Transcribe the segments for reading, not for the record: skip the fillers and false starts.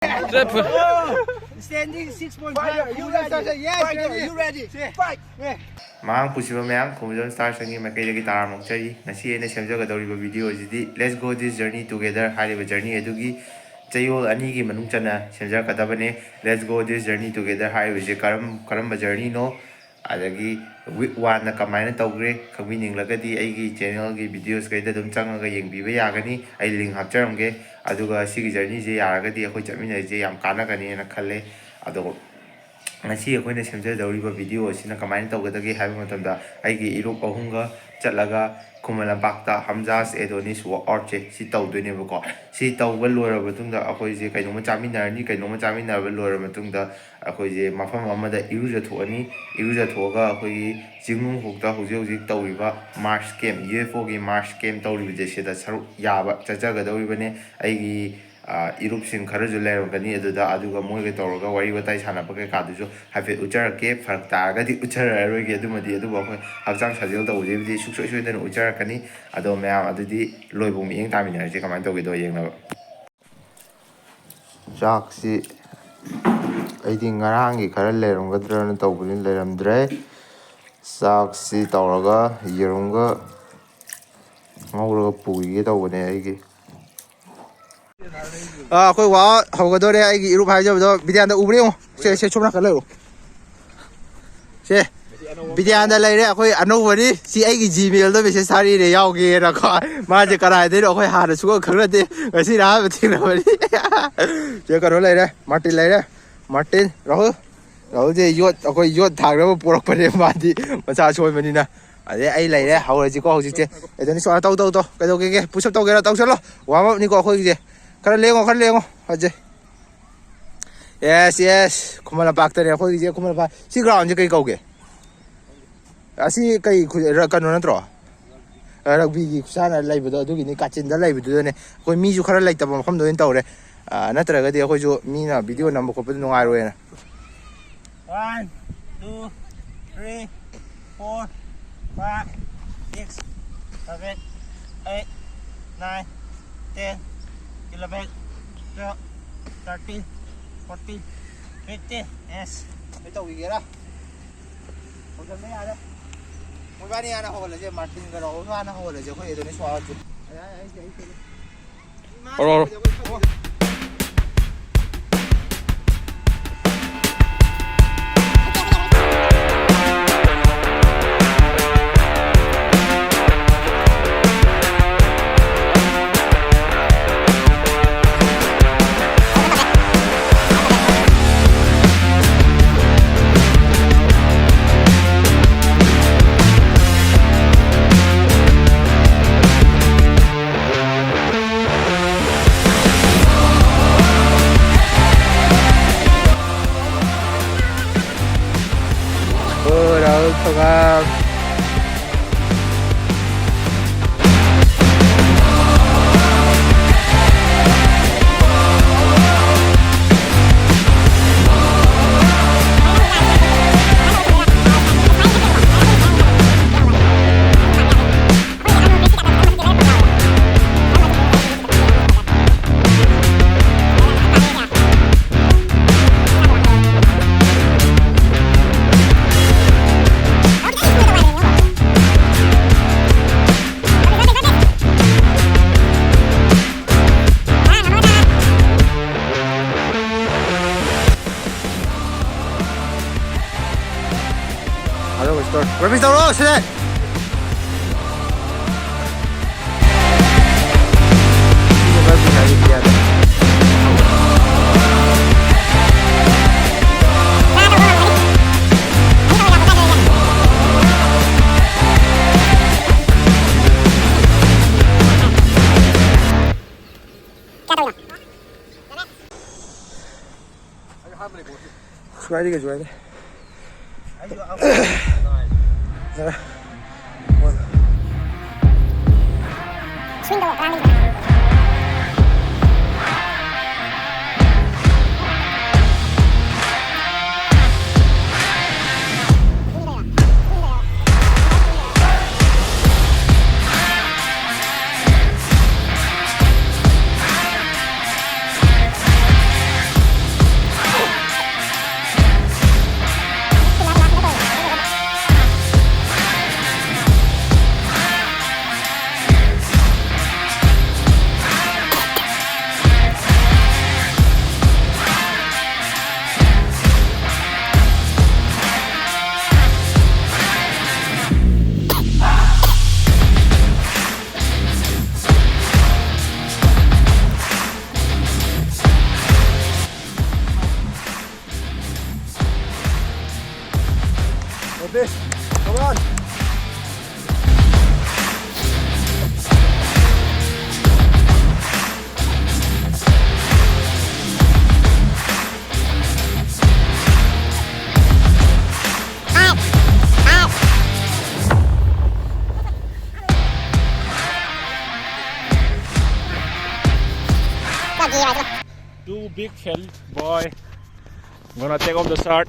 트래플. Standing 6.5. You ready? Yes, you ready? Fight. ꯃꯍꯥꯛ ꯄꯨꯁꯤꯕ ꯃꯌꯥꯝ ꯈꯣꯡꯖꯣꯝ star ꯁꯪꯒꯤ ꯃꯥꯏꯀꯩꯗꯒꯤ ꯇꯔꯥꯝꯅ ꯑꯣꯛꯆꯔꯤ. ꯉꯁꯤ ꯑꯩꯅ ꯁꯦꯝꯖꯒꯗꯧꯔꯤꯕ ꯚꯤꯗꯤꯑꯣ ꯑꯁꯤꯗꯤ let's go this journey together ꯍꯥꯏꯔꯤꯕ ꯖꯔꯅꯤ ꯑꯗꯨꯒꯤ ꯆꯌꯣꯜ ꯑꯅꯤꯒꯤ ꯃꯅꯨꯡ ꯆꯟꯅ ꯁꯦꯝꯖꯔꯛꯀꯗꯕꯅꯦ. Let's go this journey together ꯍꯥꯏꯔꯤꯕꯁꯤ ꯀꯔꯝꯕ ꯖꯔꯅꯤꯅꯣ, ꯑꯗꯒꯤ ꯋꯤꯛ 1ꯅ ꯀꯃꯥꯏꯅ ꯇꯧꯈ꯭ꯔꯦ ꯈꯪꯕꯤꯅꯤꯡꯂꯒꯗꯤ ꯑꯩꯒꯤ ꯆꯦꯅꯦꯜꯒꯤ ꯚꯤꯗꯤꯑꯣꯁꯈꯩꯗ ꯑꯗꯨꯝ ꯆꯪꯉꯒ ꯌꯦꯡꯕꯤꯕ ꯌꯥꯒꯅꯤ. ꯑꯩ ꯂꯤꯡ ꯍꯥꯞꯆꯔꯝꯒꯦ. ꯑꯗꯨꯒ ꯁꯤꯒꯤ ꯖꯔꯅꯤꯁꯦ ꯌꯥꯔꯒꯗꯤ ꯑꯩꯈꯣꯏ ꯆꯠꯃꯤꯟꯅꯔꯤꯁꯦ ꯌꯥꯝ ꯀꯥꯟꯅꯒꯅꯤꯅ ꯈꯜꯂꯦ. ꯑꯗꯣ ꯉꯁꯤ ꯑꯩꯈꯣꯏꯅ ꯁꯦꯝꯖꯗꯧꯔꯤꯕ ꯚꯤꯗꯤꯑꯣ ꯑꯁꯤꯅ ꯀꯃꯥꯏꯅ ꯇꯧꯒꯗꯒꯦ ꯍꯥꯏꯕ ꯃꯇꯝꯗ ꯑꯩꯒꯤ ꯏꯔꯨꯞ ꯑꯍꯨꯝꯒ ꯆꯠꯂꯒ ꯈꯨꯃꯟ ꯂꯝꯄꯥꯛꯇ ꯍꯝꯖꯥꯁ ꯑꯦꯗꯣꯅꯤꯁ ꯋꯥꯛꯑꯥꯎꯠꯁꯦ ꯁꯤ ꯇꯧꯗꯣꯏꯅꯦꯕꯀꯣ. ꯁꯤ ꯇꯧꯕ ꯂꯣꯏꯔꯕ ꯃꯇꯨꯡꯗ ꯑꯩꯈꯣꯏꯁꯦ ꯀꯩꯅꯣꯝꯃ ꯆꯥꯃꯤꯟꯅꯔꯅꯤ. ꯀꯩꯅꯣꯝꯃ ꯆꯥꯃꯤꯟꯅꯔꯕ ꯂꯣꯏꯔꯕ ꯃꯇꯨꯡꯗ ꯑꯩꯈꯣꯏꯁꯦ ꯃꯐꯝ ꯑꯃꯗ ꯏꯔꯨꯖꯊꯣꯛꯑꯅꯤ. ꯏꯔꯨꯖꯊꯣꯛꯑꯒ ꯑꯩꯈꯣꯏꯒꯤ ꯆꯤꯡꯅꯨꯡꯈꯣꯛꯇ ꯍꯧꯖꯤꯛ ꯍꯧꯖꯤꯛ ꯇꯧꯔꯤꯕ ꯃꯥꯔꯁ ꯀꯦꯝ, UFOꯒꯤ ꯃꯥꯔꯁ ꯀꯦꯝ ꯇꯧꯔꯤꯕꯁꯦ ꯁꯤꯗ ꯁꯔꯨꯛ ꯌꯥꯕ ꯆꯠꯆꯒꯗꯧꯔꯤꯕꯅꯦ. ꯑꯩꯒꯤ ꯏꯔꯨꯞꯁꯤꯡ ꯈꯔꯁꯨ ꯂꯩꯔꯝꯒꯅꯤ ꯑꯗꯨꯗ. ꯑꯗꯨꯒ ꯃꯣꯏꯒ ꯇꯧꯔꯒ ꯋꯥꯔꯤ ꯋꯥꯇꯥꯏ ꯁꯥꯟꯅꯕ ꯀꯩꯀꯥꯗꯨꯁꯨ ꯍꯥꯏꯐꯦꯠ ꯎꯠꯆꯔꯛꯀꯦ. ꯐꯔꯛ ꯇꯥꯔꯒꯗꯤ ꯎꯠꯆꯔꯛꯑꯔꯣꯏꯒꯦ ꯑꯗꯨꯕꯨ ꯑꯩꯈꯣꯏ ꯍꯛꯆꯥꯡ ꯁꯥꯖꯦꯜ ꯇꯧꯕꯁꯤꯕꯨꯗꯤ ꯁꯨꯡꯁꯣꯏ ꯁꯣꯏꯗꯅ ꯎꯠꯆꯔꯛꯀꯅꯤ. ꯑꯗꯣ ꯃꯌꯥꯝ ꯑꯗꯨꯗꯤ ꯂꯣꯏꯕꯧ ꯃꯤꯠꯌꯦꯡ ꯇꯥꯃꯤꯟꯅꯔꯁꯤ ꯀꯃꯥꯏꯅ ꯇꯧꯒꯦꯗꯣ ꯌꯦꯡꯅꯕ. ꯆꯥꯛꯁꯤ ꯑꯩꯗꯤ ꯉꯔꯥꯡꯒꯤ ꯈꯔ ꯂꯩꯔꯝꯒꯗ꯭ꯔꯅ ꯇꯧꯕꯅꯤ, ꯂꯩꯔꯝꯗ꯭ꯔꯦ. ꯆꯥꯛꯁꯤ ꯇꯧꯔꯒ ꯌꯦꯔꯨꯝꯒ ꯉꯧꯔꯒ ꯄꯨꯈꯤꯒꯦ ꯇꯧꯕꯅꯦ ꯑꯩꯒꯤ. ꯑꯩꯈꯣꯏ ꯋꯥ ꯍꯧꯒꯗꯧꯔꯦ. ꯑꯩꯒꯤ ꯏꯔꯨꯞ ꯍꯥꯏꯖꯕꯗꯣ ꯕꯤꯗ꯭ꯌꯥꯟꯗ ꯎꯕ꯭ꯔ ꯌꯦꯡꯉꯣ. ꯁꯦ ꯁꯣꯝ ꯅꯥꯀꯟ ꯂꯩꯔꯣ. ꯁꯦ ꯕꯤꯗ꯭ꯌꯥꯟꯗ ꯂꯩꯔꯦ. ꯑꯩꯈꯣꯏ ꯑꯅꯧꯕꯅꯤ. ꯁꯤ ꯑꯩꯒꯤ ꯖꯤꯃꯦꯜꯗ ꯃꯦꯁꯦꯖ ꯊꯥꯔꯤꯅꯦ ꯌꯥꯎꯒꯦꯅꯀꯣ. ꯃꯥꯁꯦ ꯀꯗꯥꯏꯗꯩꯅꯣ ꯑꯩꯈꯣꯏ ꯍꯥꯟꯅ ꯁꯨꯡꯈꯪ ꯈꯪꯅꯗꯦ, ꯉꯁꯤꯅ ꯑꯍꯥꯟꯕ ꯊꯦꯡꯅꯕꯅꯤ. ꯁꯦ ꯀꯩꯅꯣ ꯂꯩꯔꯦ, ꯃꯥꯔꯇꯤꯟ ꯂꯩꯔꯦ. ꯃꯥꯔꯇꯤꯟ, ꯔꯥꯍꯨꯜꯁꯦ ꯑꯩꯈꯣꯏ ꯌꯣꯠ ꯊꯥꯡꯅꯕ ꯄꯣꯔꯛꯄꯅꯦ. ꯃꯥꯗꯤ ꯃꯆꯥ ꯁꯣꯟꯕꯅꯤꯅ. ꯑꯗꯩ ꯑꯩ ꯂꯩꯔꯦ. ꯍꯧꯔꯁꯤꯀꯣ ꯍꯧꯖꯤꯛꯁꯦ. ꯑꯦꯗꯣꯅꯤꯁ ꯇꯧ ꯀꯩꯗꯧꯒꯦ? ꯄꯨꯁꯑꯞ ꯇꯧꯒꯦꯔꯥ? ꯇꯧꯁꯜꯂꯣ. ꯋꯥꯔꯝ ꯑꯞꯅꯤꯀꯣ ꯑꯩꯈꯣꯏꯒꯤꯁꯦ.ꯈꯔ ꯂꯦꯡꯉꯣ ꯐꯖꯩ. ꯌꯦꯁ ꯈꯨꯃꯟ ꯂꯝꯄꯥꯛꯇꯅꯦ ꯑꯩꯈꯣꯏꯒꯤꯁꯦ. ꯈꯨꯃꯟ ꯂꯝꯄꯥꯛ. ꯁꯤ ꯒ꯭ꯔꯥꯎꯟꯁꯦ ꯀꯩ ꯀꯧꯒꯦ? ꯑꯁꯤ ꯀꯩ ꯀꯩꯅꯣ ꯅꯠꯇ꯭ꯔꯣ? ꯔꯒꯕꯤꯒꯤ ꯈꯨꯁꯥꯟꯅ ꯂꯩꯕꯗꯣ ꯑꯗꯨꯒꯤꯅꯤ. ꯀꯥꯆꯤꯟꯗ ꯂꯩꯕꯗꯨꯗꯅꯦ. ꯑꯩꯈꯣꯏ ꯃꯤꯁꯨ ꯈꯔ ꯂꯩꯇꯕ ꯃꯐꯝꯗ ꯑꯣꯏꯅ ꯇꯧꯔꯦ. ꯅꯠꯇ꯭ꯔꯒꯗꯤ ꯑꯩꯈꯣꯏꯁꯨ ꯃꯤꯅ ꯚꯤꯗꯤꯑꯣ ꯅꯝꯕ ꯈꯣꯠꯄꯗ ꯅꯨꯡꯉꯥꯏꯔꯣꯏꯅ. 1 2 3 4 5 6 7 8 9 10 11 12 13 14 15. Yes. Ito tawigera. Hanggang na yan. Mula niya na hawala siya. Martin ka raw. Mula na hawala siya. Kaya ito ni Swat. Oro. Tengah. Where is the road? Sit. Ready, guys, ready. Swing the rock, please. Come on. Two big fell boy. I'm gonna take off the start.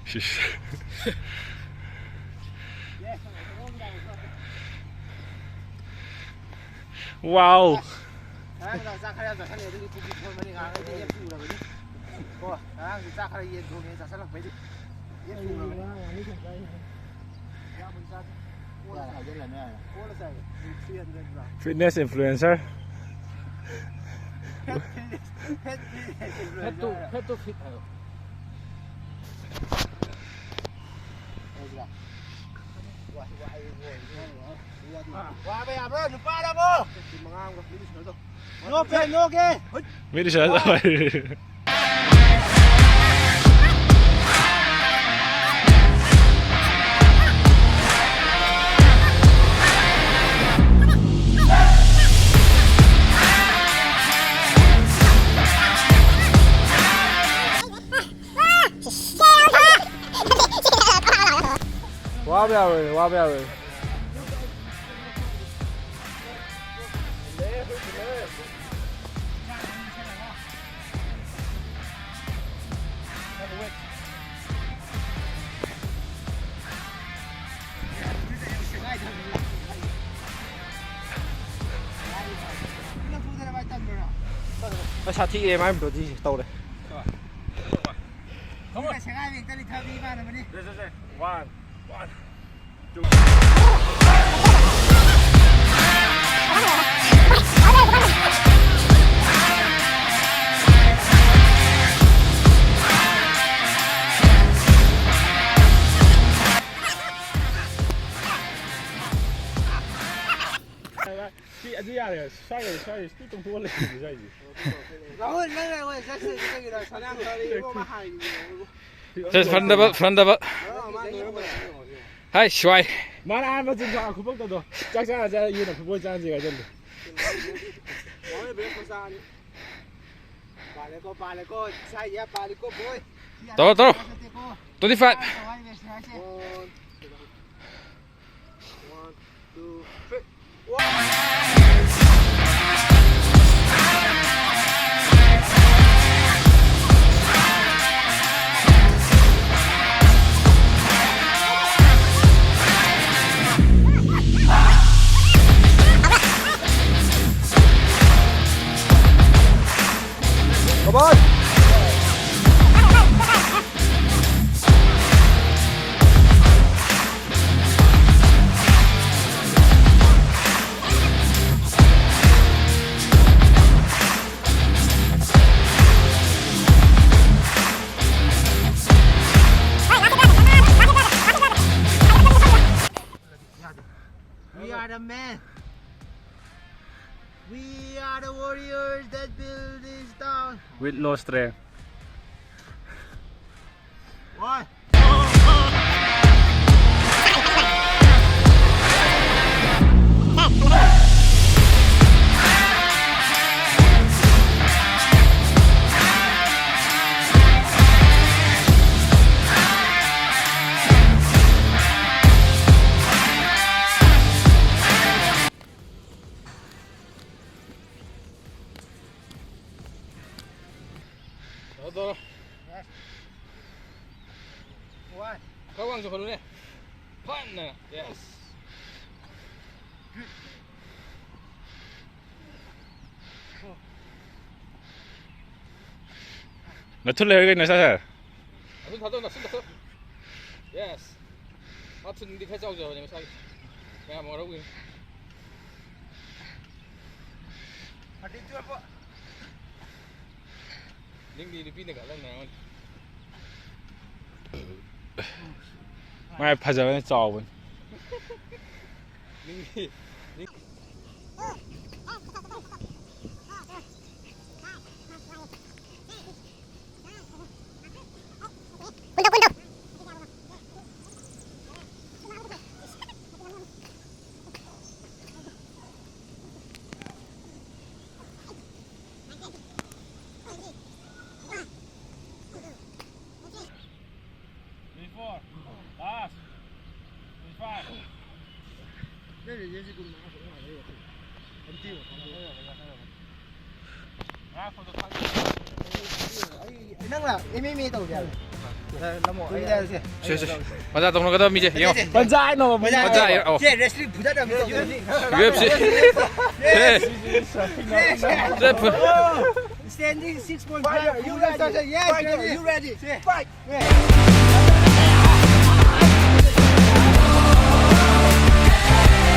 Sheesh. Wow. Fitness influencer. Head to fit. No pain, no gain. Made it. Wow. Nó sao thị em em đồ gì tàu đây. One. Chị gì à này, xoay tiếp tục thua lên thì gì? Phần đập. Hai xoay. Mà ăn mà chừng nào không biết đâu. Chắc chắn là sẽ như là không biết trang gì cả chân. Toro. 25. Come on. We are the men. We are the warriors that build this town. With low strength. What? Toro. What? Kau ang suka dulu ni. Pan na. Yes. Natul lagi na sa. Asun thado na, asun thado. Yes. Asun di khai chau giờ này sai. Mẹ mò đâu kìa. Linh đi pin này cả lần nào. Mai phải giờ trò vậy. Linh đi. Nâng là em tàu kìa. 맞아, 동로 가다 미제. 요. 반자이 너 반자이. 어. 제 레슬링 부자다 믿어. UFC. 네. 스텝. Standing 6.5. You ready? Yes, you ready? Fight.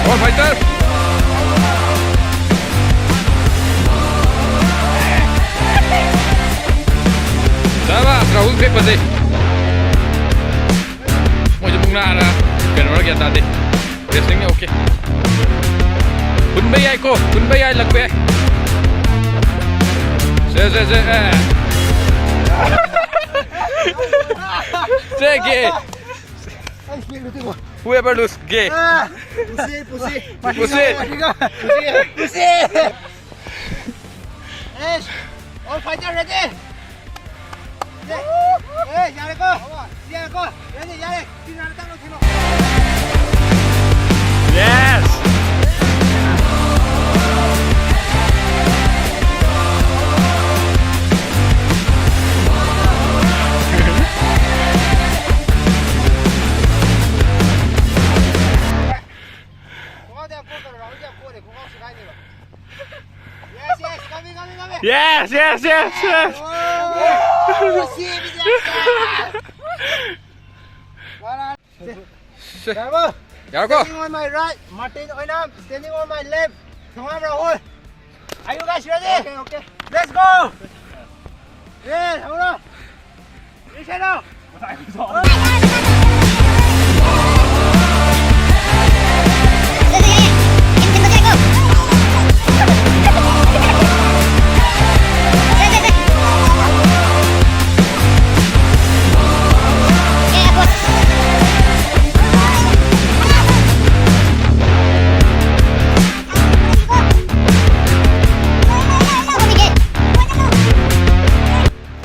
원 파이터. Sama, Raul Pek pati. Mau jemput nara, kan orang kita tadi. Biasanya oke. Kun bayai ko, kun bayai lagbe. Se. Se gay. Whoever lose gay. Pussy. Yes. All fighter ready. Ê, nhà này cô. Nhà này cô. Ready, nhà này. Tin nào tăng lên thiên. Yes. Yes. Dạ cô. Standing on my right, Martin Oinam. Standing on my left, Thongam Rahul. Are you guys ready? Okay. Let's go. Yeah, hold on. Đi xe đâu?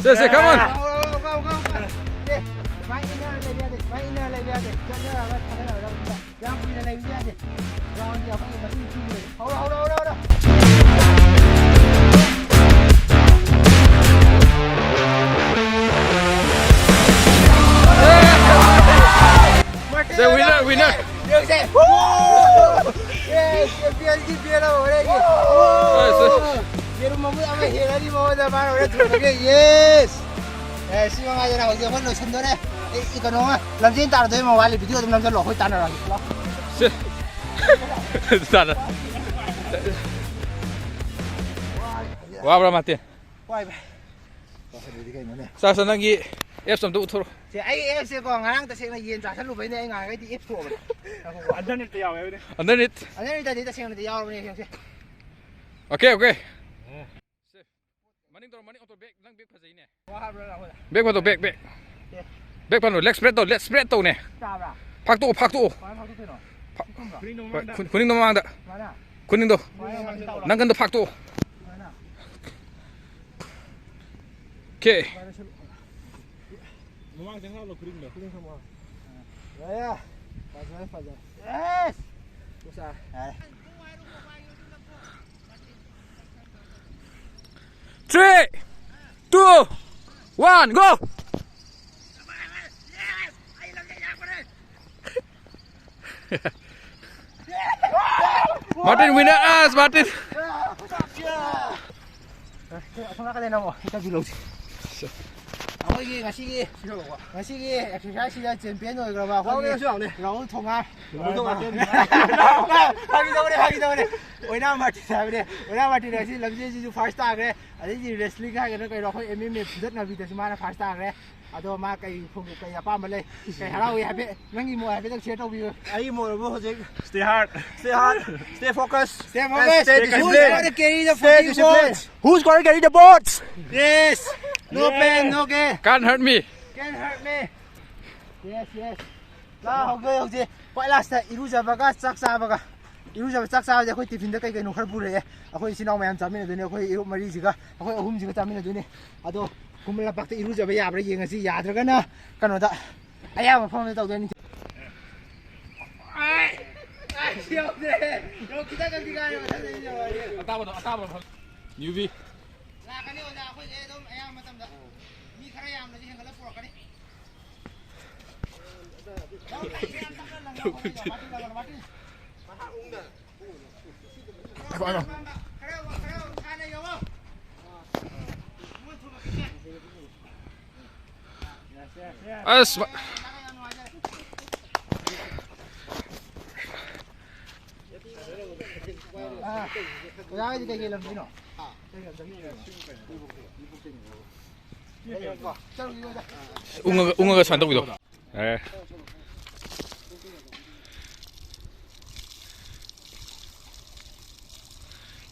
Se, come on. Go. Vai inner này đi. Cho nó là cái nào đâu. Đang đi này đi. Rồi giờ phải mà đi đi. Hold on. Se winner. Được xe. Yes, bia đâu ở đây kìa. Pero mamãe ama hera di bawah dah baru dah turun lagi. Yes. Si mga aja nak dia pun lotion tu ni. Ikan orang làm gì ta rồi mà vài video tụi làm cho lỗ hơi tan rồi. Se. Sana. Wah, berapa mati? Quay về. Sa lagi F tu thoro. Thì ai sẽ còn ngang ta sẽ là yên trả sẵn lúc vậy này ngang cái đi F rồi. Underneath. Anh ấy ta đi ta sẽ là đi ao rồi này. Okay. Maning to back lang back phasai ne. Back pa to back. Back pa no leg spread to ne. Phak to. Kuning do mang da. Kuning do. Nang kan do phak to. Okay. Memang tengok lo kuning dah. Ya. Pasal. Yes. Usah. 3, 2, 1, go! Martin winner us, Martin. Không cái này nào mà, kita dulu. Ako ngasi exercise sila champion rồi rồi vào không rồi thong ai hagi đâu này ôi nào mà thì này chỉ làm gì first star cái ấy gì wrestling cái nó cái đó thôi em rất là vì thế mà first star cái đó mà cái không cái apa mà lấy cái harau ya biết năng gì mua biết chơi đâu bây giờ ấy mua rồi bố gì Stay hard. Stay focused. Who's gonna carry the boat? Who's gonna carry the boat? Yes. No pain, no gain. Can't hurt me. Can't hurt me. Yes. Là học gì? Gọi là irujabaga saksabaga. Irujabaga saksabaga akhoi tiffin da kai kai no khar pure. Akhoi sinau mayam chamin adune akhoi iru mari jiga. Akhoi ahum jiga chamin adune. Ado kumla pakta irujaba yabra yengasi yadragana kano da. Aya ma phone da tawdani. ꯑꯇꯥꯕꯗꯣ ꯅ꯭ꯌꯨꯕꯤ ꯂꯥꯛꯀꯅꯤ ꯑꯣꯖꯥ ꯑꯩꯈꯣꯏꯁꯦ ꯑꯗꯨꯝ ꯑꯌꯥꯝꯕ ꯃꯇꯝꯗ ꯃꯤ ꯈꯔ ꯌꯥꯝꯅꯗꯤ ꯍꯦꯟꯒꯠꯂ ꯄꯨꯔꯛꯀꯅꯤ ꯑꯁ ꯑꯣꯖꯥꯒꯤꯗꯤ ꯀꯩꯀꯩ ꯂꯝꯗꯤꯅꯣ ꯎꯪꯉꯒ ꯁꯨꯃꯥꯏꯅ ꯇꯧꯕꯤꯗꯣ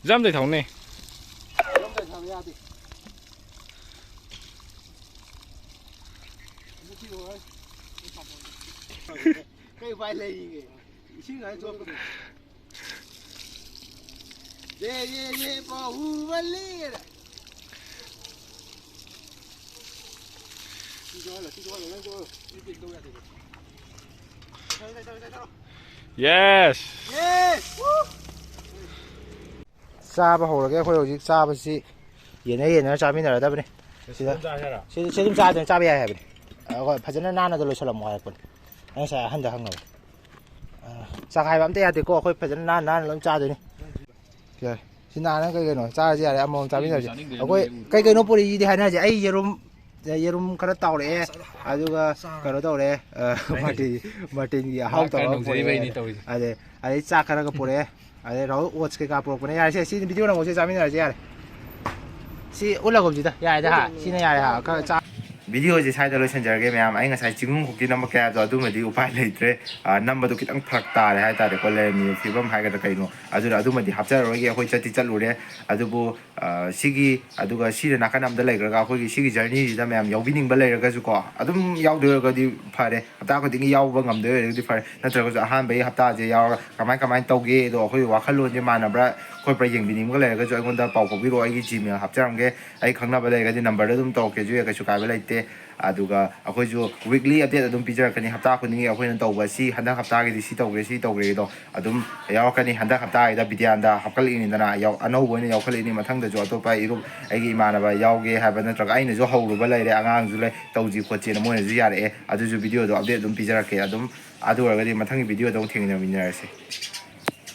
ꯖꯥꯝꯗꯩ ꯊꯥꯎꯅꯦ Cây vai lì kì, xin hãy cho cái ye bỏ hú văn lì rồi. Yes. Yes. Chaba hầu cái khối dịch chaba gì, 얘네 짜미나라다버네. 시다. 시다 짜든 짜비야 해버네. 아, 파전에 나나도 로설람 뭐 할뻔. ꯉꯁꯥꯏ ꯑꯍꯟꯗ ꯍꯪꯉꯕ ꯆꯥꯛ ꯍꯥꯏꯕ ꯑꯝꯇ ꯌꯥꯗꯦꯀꯣ ꯑꯩꯈꯣꯏ ꯐꯖꯅ ꯅꯥꯟꯅ ꯂꯣꯏ ꯆꯥꯗꯣꯏꯅꯤ ꯌꯥꯔꯦ ꯁꯤ ꯅꯥꯟꯅ ꯀꯩ ꯀꯩꯅꯣ ꯆꯥꯔꯁꯤ ꯌꯥꯔꯦ ꯑꯃꯃꯝ ꯆꯥꯃꯤꯟꯅꯔꯁꯤ ꯑꯩꯈꯣꯏ ꯀꯩ ꯀꯩꯅꯣ ꯄꯨꯔꯛꯏꯗꯤ ꯍꯥꯏꯅꯔꯁꯤ ꯑꯩ ꯌꯦꯔꯨꯝ ꯈꯔ ꯇꯥꯎꯔꯛꯑꯦ ꯑꯗꯨꯒ ꯀꯩꯅꯣ ꯇꯧꯔꯦ ꯃꯥꯔꯇꯤꯟꯒꯤ ꯑꯍꯥꯎ ꯇꯧꯔꯒ ꯄꯨꯔꯛꯑꯦ ꯑꯗꯩ ꯆꯥꯛ ꯈꯔꯒ ꯄꯨꯔꯛꯑꯦ ꯑꯗꯩ ꯔꯥꯍꯨꯜ ꯑꯣꯠꯁ ꯀꯩꯀꯥ ꯄꯨꯔꯛꯄꯅꯦ ꯌꯥꯔꯦ ꯁꯤ ꯚꯤꯗꯤꯑꯣ ꯅꯪꯉꯣꯁꯤ ꯆꯥꯃꯤꯟꯅꯔꯁꯤ ꯌꯥꯔꯦ ꯁꯤ ꯎꯠꯂꯒꯨꯝꯁꯤꯗ ꯌꯥꯔꯦꯗ ꯍꯥ ꯁꯤꯅ ꯌꯥꯔꯦ ꯍꯥ ꯈꯔ ꯆꯥ ꯚꯤꯗꯤꯑꯣꯁꯦ ꯁ꯭ꯋꯥꯏꯗ ꯂꯣꯏꯁꯤꯟꯖꯔꯒꯦ ꯃꯌꯥꯝ ꯑꯩ ꯉꯁꯥꯏ ꯆꯤꯡꯅꯨꯡ ꯈꯣꯛꯀꯤ ꯅꯝꯕ ꯀꯌꯥꯗꯣ ꯑꯗꯨꯃꯗꯤ ꯎꯄꯥꯏ ꯂꯩꯇ꯭ꯔꯦ ꯅꯝꯕꯗꯣ ꯈꯤꯇꯪ ꯐꯔꯛ ꯇꯥꯔꯦ ꯍꯥꯏꯇꯥꯔꯦꯀꯣ ꯂꯩꯔꯝꯃꯤꯕ ꯐꯤꯕꯝ ꯍꯥꯏꯒꯗ꯭ꯔꯥ ꯀꯩꯅꯣ ꯑꯗꯨꯅ ꯑꯗꯨꯃꯗꯤ ꯍꯥꯞꯆꯔꯔꯣꯏꯒꯦ ꯑꯩꯈꯣꯏ ꯆꯠꯂꯨꯔꯦ ꯑꯗꯨꯕꯨ ꯁꯤꯒꯤ ꯑꯗꯨꯒ ꯁꯤꯗ ꯅꯥꯀꯟ ꯑꯃꯗ ꯂꯩꯈ꯭ꯔꯒ ꯑꯩꯈꯣꯏꯒꯤ ꯁꯤꯒꯤ ꯖꯔꯅꯤꯁꯤꯗ ꯃꯌꯥꯝ ꯌꯥꯎꯕꯤꯅꯤꯡꯕ ꯂꯩꯔꯒꯁꯨꯀꯣ ꯑꯗꯨꯝ ꯌꯥꯎꯗꯣꯏ ꯑꯣꯏꯔꯒꯗꯤ ꯐꯔꯦ ꯍꯞꯇꯥ ꯈꯨꯗꯤꯡꯒꯤ ꯌꯥꯎꯕ ꯉꯝꯗꯣꯏ ꯑꯣꯏꯔꯒꯗꯤ ꯐꯔꯦ ꯅꯠꯇ꯭ꯔꯒꯁꯨ ꯑꯍꯥꯟꯕꯒꯤ ꯍꯞꯇꯥꯁꯦ ꯌꯥꯎꯔꯒ ꯀꯃꯥꯏꯅ ꯇꯧꯒꯦꯗꯣ ꯑꯩꯈꯣꯏꯒꯤ ꯋꯥꯈꯜꯂꯣꯟꯁꯦ ꯃꯥꯟꯅꯕ꯭ꯔꯥ ꯈꯣꯠꯄ꯭ꯔꯥ ꯌꯦꯡꯕꯤꯅꯤꯡꯕ ꯂꯩꯔꯒꯁꯨ ꯑꯩꯉꯣꯟꯗ ꯄꯥꯎ ꯐꯥꯎꯕꯤꯔꯛꯑꯣ ꯑꯩꯒꯤ ꯖꯤꯃꯦꯜ ꯍꯥꯞꯆꯔꯝꯒꯦ ꯑꯩ ꯈꯪꯅꯕ ꯂꯩꯔꯒꯗꯤ ꯅꯝꯕꯔꯗ ꯑꯗꯨꯝ ꯇꯧꯔꯛꯀꯦꯁꯨ ꯌꯥꯏ ꯀꯩꯁꯨ ꯀꯥꯏꯕ ꯂꯩꯇꯦ ꯑꯗꯨꯒ ꯑꯩꯈꯣꯏꯁꯨ ꯋꯤꯛꯂꯤ ꯑꯞꯗꯦꯠ ꯑꯗꯨꯝ ꯄꯤꯖꯔꯛꯀꯅꯤ ꯍꯞꯇꯥ ꯈꯨꯗꯤꯡꯒꯤ ꯑꯩꯈꯣꯏꯅ ꯇꯧꯕ ꯁꯤ ꯍꯟꯗꯛ ꯍꯞꯇꯥꯒꯤꯗꯤ ꯁꯤ ꯇꯧꯒ꯭ꯔꯦꯗꯣ ꯑꯗꯨꯝ ꯌꯥꯎꯔꯛꯀꯅꯤ ꯍꯟꯗꯛ ꯍꯞꯇꯥꯒꯤꯗ ꯕꯤꯗ꯭ꯌꯥꯟꯗ ꯍꯥꯞꯀꯠꯂꯛꯏꯅꯤꯗꯅ ꯑꯅꯧꯕ ꯑꯣꯏꯅ ꯌꯥꯎꯈꯠꯂꯛꯏꯅꯤ ꯃꯊꯪꯗꯁꯨ ꯑꯇꯣꯞꯄ ꯑꯩꯒꯤ ꯏꯃꯥꯟꯅꯕ ꯌꯥꯎꯒꯦ ꯍꯥꯏꯕ ꯅꯠꯇ꯭ꯔꯒ ꯑꯩꯅꯁꯨ ꯍꯧꯔꯨꯕ ꯂꯩꯔꯦ ꯑꯉꯥꯡꯁꯨ ꯂꯩ ꯇꯧꯁꯤ ꯈꯣꯠꯁꯤꯅ ꯃꯣꯏꯅꯁꯨ ꯌꯥꯔꯛꯑꯦ ꯑꯗꯨꯁꯨ ꯚꯤꯗꯤꯑꯣꯗꯣ ꯑꯞꯗꯦꯠ ꯑꯗꯨꯝ ꯄꯤꯖꯔꯛꯀꯦ ꯑꯗꯨꯝ ꯑꯗꯨ ꯑꯣꯏꯔꯒꯗꯤ ꯃꯊꯪꯒꯤ ꯚꯤꯗꯤꯑꯣꯗ ꯑꯃꯨꯛ ꯊꯦꯡꯅꯃꯤꯟꯅꯔꯁꯦ